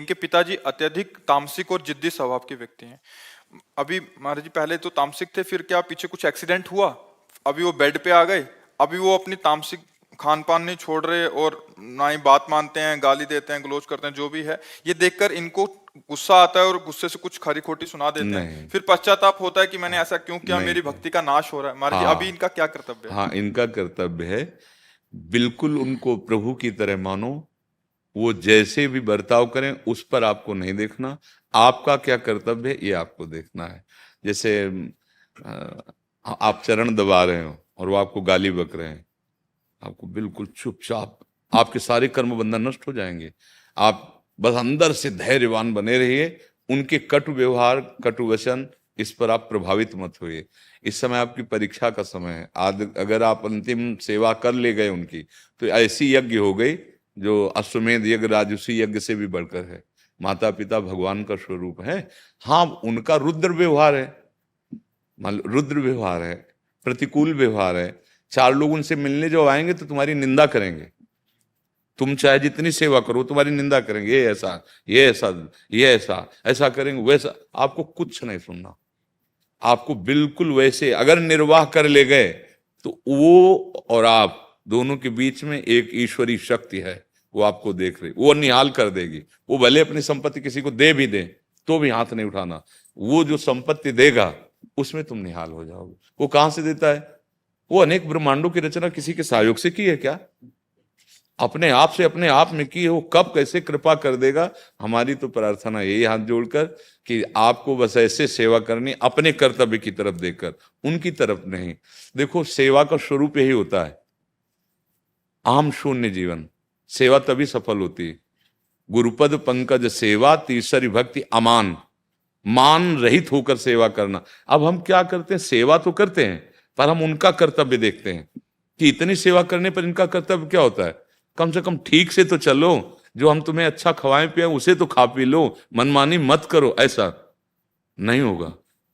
इनके पिताजी अत्यधिक तामसिक और जिद्दी स्वभाव के व्यक्ति हैं। अभी महाराज जी पहले तो तामसिक थे, फिर क्या पीछे कुछ एक्सीडेंट हुआ, अभी वो बेड पे आ गए, अभी वो अपनी तामसिक खान पान नहीं छोड़ रहे और ना ही बात मानते हैं, गाली देते हैं, गलोच करते हैं, जो भी है। ये देखकर इनको गुस्सा आता है और गुस्से से कुछ खरी खोटी सुना देते हैं, नहीं फिर पश्चाताप होता है कि मैंने ऐसा क्यों किया, नहीं मेरी भक्ति का नाश हो रहा है। महाराज जी अभी हाँ इनका क्या कर्तव्य है? हाँ, इनका कर्तव्य है बिल्कुल उनको प्रभु की तरह मानो। वो जैसे भी बर्ताव करें उस पर आपको नहीं देखना, आपका क्या कर्तव्य है ये आपको देखना है। जैसे आप चरण दबा रहे हो और वो आपको गाली बक रहे हैं, आपको बिल्कुल चुपचाप, आपके सारे कर्म बंधन नष्ट हो जाएंगे। आप बस अंदर से धैर्यवान बने रहिए, उनके कटु व्यवहार कटु वचन इस पर आप प्रभावित मत होइए। इस समय आपकी परीक्षा का समय है। आज अगर आप अंतिम सेवा कर ले गए उनकी, तो ऐसी यज्ञ हो गई जो अश्वमेध यज्ञ राजसूय यज्ञ से भी बढ़कर है। माता पिता भगवान का स्वरूप है। हाँ, उनका रुद्र व्यवहार है, रुद्र व्यवहार है, प्रतिकूल व्यवहार है। चार लोग उनसे मिलने जो आएंगे तो तुम्हारी निंदा करेंगे। तुम चाहे जितनी सेवा करो तुम्हारी निंदा करेंगे, ये ऐसा, ये ऐसा, ये ऐसा, ऐसा करेंगे, वैसा। आपको कुछ नहीं सुनना, आपको बिल्कुल वैसे अगर निर्वाह कर ले गए तो वो और आप दोनों के बीच में एक ईश्वरी शक्ति है, वो आपको देख रही, वो निहाल कर देगी। वो भले अपनी संपत्ति किसी को दे भी दे तो भी हाथ नहीं उठाना। वो जो संपत्ति देगा उसमें तुम निहाल हो जाओगे। वो कहां से देता है? वो अनेक ब्रह्मांडों की रचना किसी के सहयोग से की है क्या? अपने आप से, अपने आप में की है। वो कब कैसे कृपा कर देगा। हमारी तो प्रार्थना यही हाथ जोड़कर कि आपको बस ऐसे सेवा करनी अपने कर्तव्य की तरफ देखकर, उनकी तरफ नहीं। देखो, सेवा का स्वरूप यही होता है, आम शून्य जीवन। सेवा तभी सफल होती है। गुरुपद पंकज सेवा तीसरी भक्ति अमान, मान रहित होकर सेवा करना। अब हम क्या करते हैं, सेवा तो करते हैं पर हम उनका कर्तव्य देखते हैं कि इतनी सेवा करने पर इनका कर्तव्य क्या होता है। कम से कम ठीक से तो चलो, जो हम तुम्हें अच्छा खवाएं पिए उसे तो खा पी लो, मनमानी मत करो। ऐसा नहीं होगा,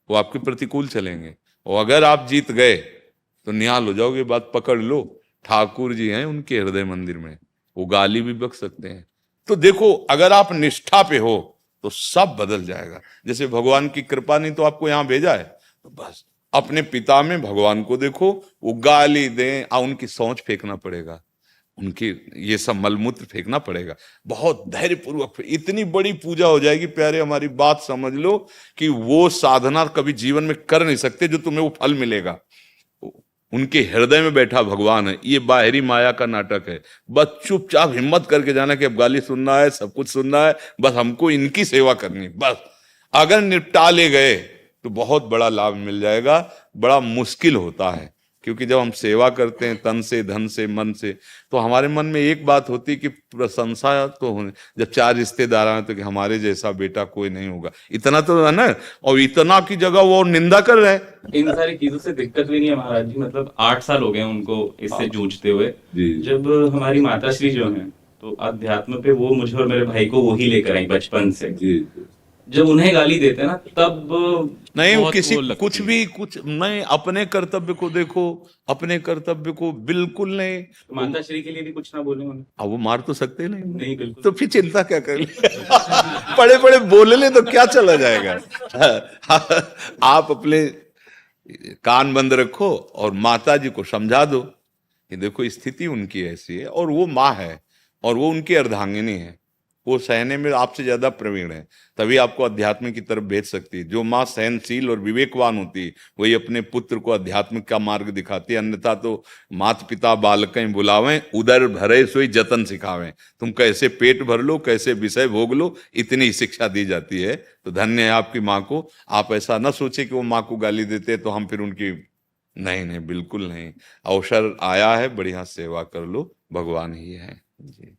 वो आपके प्रतिकूल चलेंगे। और अगर आप जीत गए तो निहाल हो जाओगे। बात पकड़ लो, ठाकुर जी हैं उनके हृदय मंदिर में, वो गाली भी बक सकते हैं। तो देखो, अगर आप निष्ठा पे हो तो सब बदल जाएगा। जैसे भगवान की कृपा नहीं तो आपको यहां भेजा है, तो बस अपने पिता में भगवान को देखो। वो गाली दें उनकी सोच फेंकना पड़ेगा, उनकी ये सब मलमूत्र फेंकना पड़ेगा। बहुत धैर्य पूर्वक इतनी बड़ी पूजा हो जाएगी प्यारे, हमारी बात समझ लो कि वो साधना कभी जीवन में कर नहीं सकते जो तुम्हें वो फल मिलेगा। उनके हृदय में बैठा भगवान है। ये बाहरी माया का नाटक है। बस चुपचाप हिम्मत करके जाना कि अब गाली सुनना है, सब कुछ सुनना है, बस हमको इनकी सेवा करनी है। बस अगर निपटा ले गए तो बहुत बड़ा लाभ मिल जाएगा। बड़ा मुश्किल होता है, क्योंकि जब हम सेवा करते हैं तन से, धन से, मन से, तो हमारे मन में एक बात होती है कि प्रशंसा तो होने। जब चार रिश्तेदार आए तो कि हमारे जैसा बेटा कोई नहीं होगा, इतना तो है ना। और इतना की जगह वो निंदा कर रहे हैं। इन सारी चीजों से दिक्कत भी नहीं है महाराज जी। मतलब 8 साल हो गए उनको इससे जूझते हुए। जब हमारी माता श्री जो हैं, तो अध्यात्म पे वो मुझे और मेरे भाई को वही लेकर आई बचपन से। जब उन्हें गाली देते हैं ना, तब नहीं, वो किसी कुछ भी कुछ नहीं, अपने कर्तव्य को देखो, अपने कर्तव्य को बिल्कुल नहीं। माता श्री के लिए भी कुछ ना बोले उन्हें। अब वो मार तो सकते नहीं, नहीं बिल्कुल। तो फिर चिंता क्या कर पड़े पड़े बोले ले तो क्या चला जाएगा। आप अपने कान बंद रखो और माता जी को समझा दो कि देखो स्थिति उनकी ऐसी है और वो माँ है और वो उनकी अर्धांगिनी है, वो सहने में आपसे ज्यादा प्रवीण है, तभी आपको अध्यात्म की तरफ भेज सकती है। जो माँ सहनशील और विवेकवान होती है वही अपने पुत्र को अध्यात्मिक का मार्ग दिखाती है। अन्यथा तो माता पिता बालकें बुलावें, उदर भरे सोई जतन सिखावें। तुम कैसे पेट भर लो, कैसे विषय भोग लो, इतनी शिक्षा दी जाती है। तो धन्य है आपकी माँ को। आप ऐसा न सोचे कि वो माँ को गाली देते तो हम फिर उनकी, नहीं नहीं, बिल्कुल नहीं। अवसर आया है, बढ़िया सेवा कर लो, भगवान ही है जी।